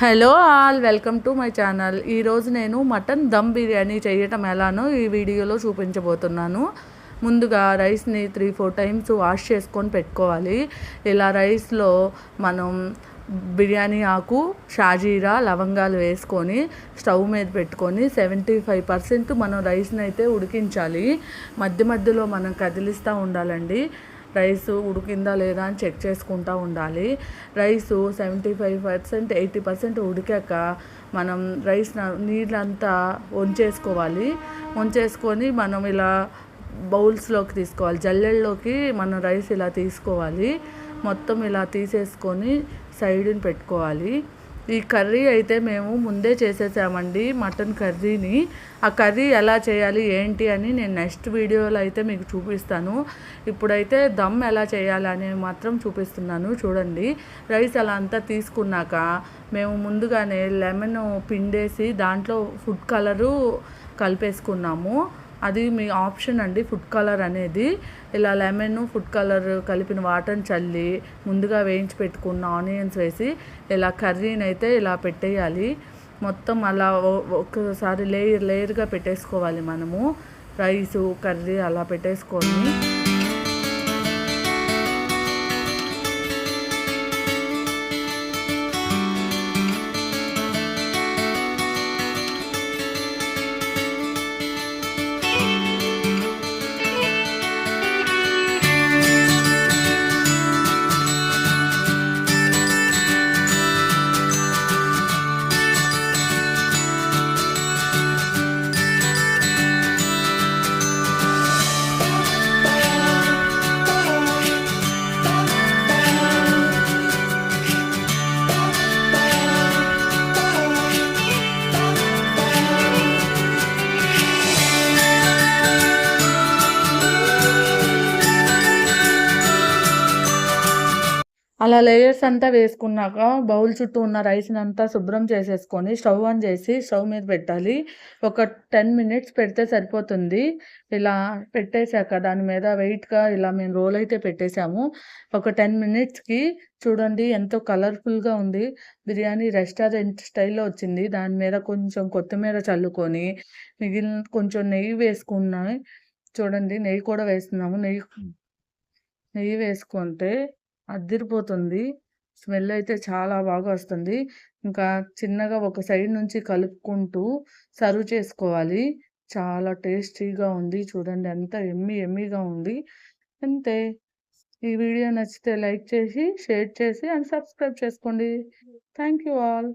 Hello all, welcome to my channel. ఈరోజు నేను mutton dum biryani చేయటం ఎలానో ఈ వీడియోలో చూపించబోతున్నాను. ముందుగా రైస్ని 3-4 టైమ్స్ వాష్ చేసుకొని పెట్టుకోవాలి. ఇలా రైస్లో మనం బిర్యానీ ఆకు, షాజీరా, లవంగాలు వేసుకొని స్టవ్ మీద పెట్టుకొని 75% మనం రైస్ని అయితే ఉడికించాలి. మధ్య మధ్యలో మనం కదిలిస్తూ ఉండాలండి. రైస్ ఉడికిందా లేదా అని చెక్ చేసుకుంటూ ఉండాలి. రైసు 75% 80% ఉడికాక మనం రైస్ నీళ్ళంతా వంచేసుకొని మనం ఇలా బౌల్స్లోకి తీసుకోవాలి. జల్లెల్లోకి మనం రైస్ ఇలా తీసుకోవాలి. మొత్తం ఇలా తీసేసుకొని సైడ్ని పెట్టుకోవాలి. ఈ కర్రీ అయితే మేము ముందే చేసేసామండి, మటన్ కర్రీని. ఆ కర్రీ ఎలా చేయాలి ఏంటి అని నేను నెక్స్ట్ వీడియోలో అయితే మీకు చూపిస్తాను. ఇప్పుడైతే దమ్ ఎలా చేయాలని మాత్రం చూపిస్తున్నాను, చూడండి. రైస్ అలా అంతా తీసుకున్నాక మేము ముందుగానే లెమన్ పిండేసి దాంట్లో ఫుడ్ కలరు కలిపేసుకున్నాము. అది మీ ఆప్షన్ అండి, ఫుడ్ కలర్ అనేది. ఇలా లెమన్, ఫుడ్ కలర్ కలిపిన వాటర్ని చల్లి ముందుగా వేయించి పెట్టుకున్న ఆనియన్స్ వేసి ఇలా కర్రీని అయితే ఇలా పెట్టేయాలి. మొత్తం అలా ఒక్కసారి లేయర్గా పెట్టేసుకోవాలి మనము. రైసు కర్రీ అలా పెట్టేసుకొని అలా లేయర్స్ అంతా వేసుకున్నాక బౌల్ చుట్టూ ఉన్న రైస్ని అంతా శుభ్రం చేసేసుకొని స్టవ్ ఆన్ చేసి స్టవ్ మీద పెట్టాలి. ఒక 10 మినిట్స్ పెడితే సరిపోతుంది. ఇలా పెట్టేశాక దాని మీద వెయిట్గా ఇలా మేము రోల్ అయితే పెట్టేశాము. ఒక 10 మినిట్స్కి చూడండి ఎంతో కలర్ఫుల్గా ఉంది. బిర్యానీ రెస్టారెంట్ స్టైల్లో వచ్చింది. దాని మీద కొంచెం కొత్తిమీర చల్లుకొని మిగిలిన కొంచెం నెయ్యి వేసుకున్నాయి. చూడండి, నెయ్యి కూడా వేస్తున్నాము. నెయ్యి వేసుకుంటే అద్దిరిపోతుంది. స్మెల్ అయితే చాలా బాగా వస్తుంది. ఇంకా చిన్నగా ఒక సైడ్ నుంచి కలుపుకుంటూ సర్వ్ చేసుకోవాలి. చాలా టేస్టీగా ఉంది. చూడండి ఎంత ఎమ్మీగా ఉంది. అంతే. ఈ వీడియో నచ్చితే లైక్ చేసి, షేర్ చేసి అండ్ సబ్స్క్రైబ్ చేసుకోండి. Thank you all.